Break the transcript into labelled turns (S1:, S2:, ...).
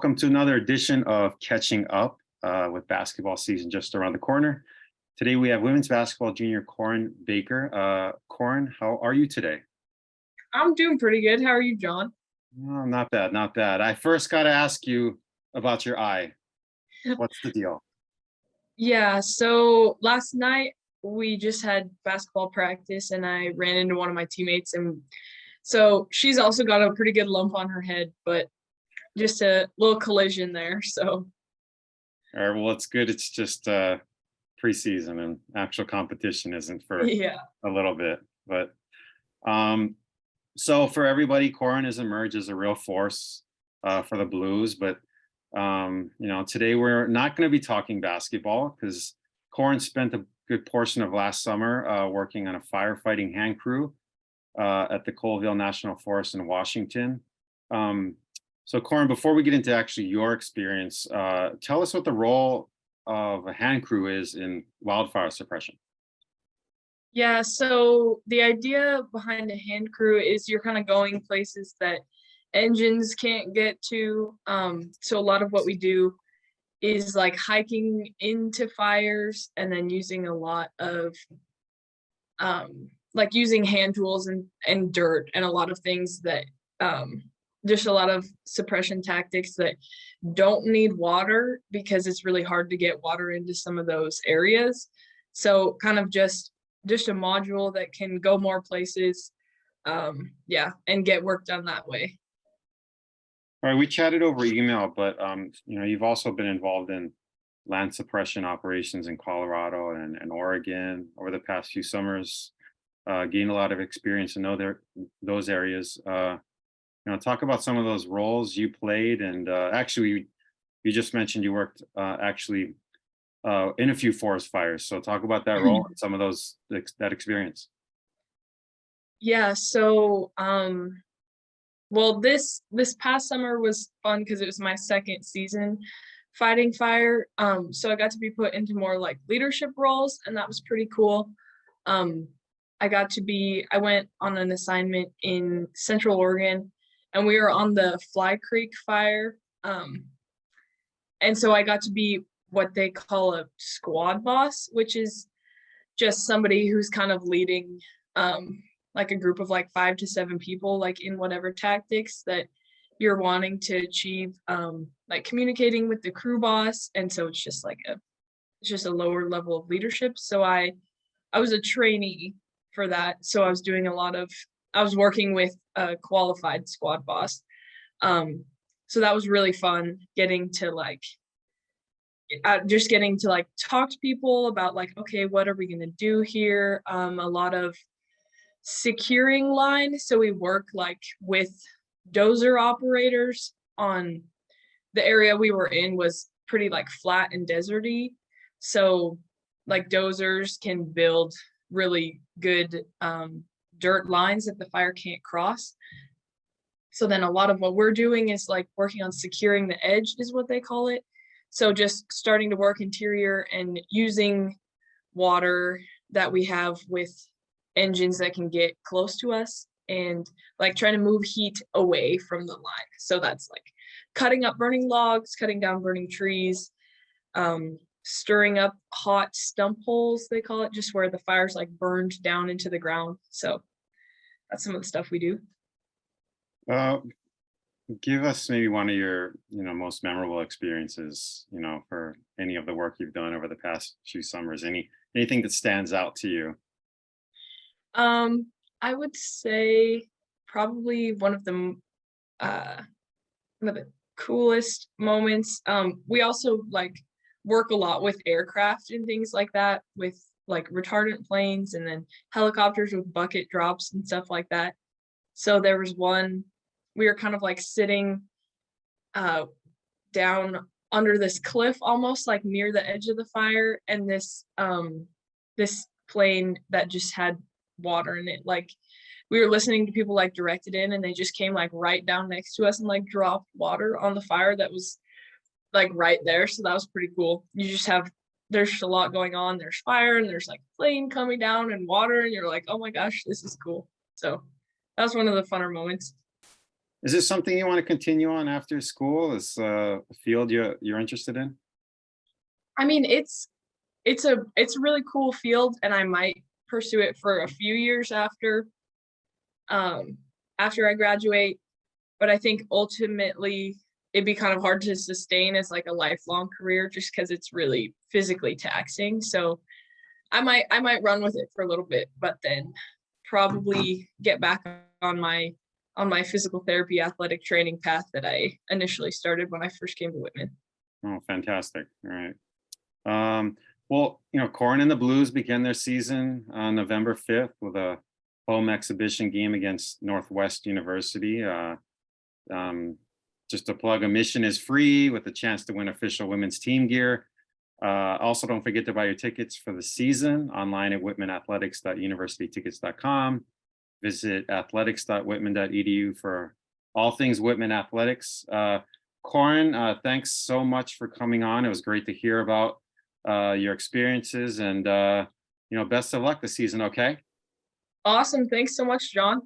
S1: Welcome to another edition of Catching Up with basketball season just around the corner. Today we have women's basketball junior Korin Baker. Korin, how are you today?
S2: I'm doing pretty good. How are you, John?
S1: Oh, not bad, not bad. I first got to ask you about your eye. What's the deal?
S2: Yeah, so last night we just had basketball practice and I ran into one of my teammates, and so she's also got a pretty good lump on her head, but just a little collision there. So
S1: All right, well, it's good. It's just preseason and actual competition isn't for
S2: yeah.
S1: a little bit. But so for everybody, Korin has emerged as a real force for the Blues. But today we're not going to be talking basketball because Korin spent a good portion of last summer working on a firefighting hand crew at the Colville National Forest in Washington. So Korin, before we get into actually your experience, tell us what the role of a hand crew is in wildfire suppression.
S2: Yeah, so the idea behind a hand crew is you're kind of going places that engines can't get to. So a lot of what we do is like hiking into fires and then using a lot of like using hand tools and dirt and a lot of things that just a lot of suppression tactics that don't need water because it's really hard to get water into some of those areas. So kind of just a module that can go more places, and get work done that way.
S1: All right, we chatted over email, but you've also been involved in land suppression operations in Colorado and Oregon over the past few summers. Gained a lot of experience in those areas. Talk about some of those roles you played, and actually, you just mentioned you worked actually in a few forest fires. So talk about that role and some of that experience.
S2: Yeah, so well, this past summer was fun because it was my second season fighting fire. So I got to be put into more like leadership roles, and that was pretty cool. I went on an assignment in Central Oregon, and we were on the Fly Creek fire. And so I got to be what they call a squad boss, which is just somebody who's kind of leading like a group of like 5 to 7 people, like in whatever tactics that you're wanting to achieve, like communicating with the crew boss. And so it's just a lower level of leadership. So I was a trainee for that. So I was working with a qualified squad boss. So that was really fun getting to talk to people about like, okay, what are we going to do here? A lot of securing line. So we work like with dozer operators. On the area we were in was pretty like flat and deserty. So like dozers can build really good dirt lines that the fire can't cross. So then a lot of what we're doing is like working on securing the edge is what they call it. So just starting to work interior and using water that we have with engines that can get close to us and like trying to move heat away from the line. So that's like cutting up burning logs, cutting down burning trees, stirring up hot stump holes, they call it, just where the fire's like burned down into the ground. So that's some of the stuff we do.
S1: Give us maybe one of your most memorable experiences for any of the work you've done over the past few summers. Anything that stands out to you?
S2: I would say probably one of the coolest moments. We also like work a lot with aircraft and things like that, with like retardant planes and then helicopters with bucket drops and stuff like that. So there was one, we were kind of like sitting down under this cliff, almost like near the edge of the fire, and this plane that just had water in it, like we were listening to people like direct it in, and they just came like right down next to us and like dropped water on the fire that was like right there. So that was pretty cool. There's just a lot going on. There's fire and there's like plane coming down and water, and you're like, oh my gosh, this is cool. So that was one of the funner moments.
S1: Is this something you want to continue on after school? Is a field you're interested in?
S2: I mean, it's a really cool field, and I might pursue it for a few years um, after I graduate. But I think ultimately it'd be kind of hard to sustain as like a lifelong career just because it's really physically taxing. So I might run with it for a little bit, but then probably get back on my physical therapy athletic training path that I initially started when I first came to Whitman.
S1: Oh, fantastic. All right. Well, Korin and the Blues began their season on November 5th with a home exhibition game against Northwest University. Just to plug, admission is free with a chance to win official women's team gear. Also, don't forget to buy your tickets for the season online at whitmanathletics.universitytickets.com. Visit athletics.whitman.edu for all things Whitman athletics. Korin, thanks so much for coming on. It was great to hear about your experiences, and best of luck this season. Okay.
S2: Awesome. Thanks so much, John.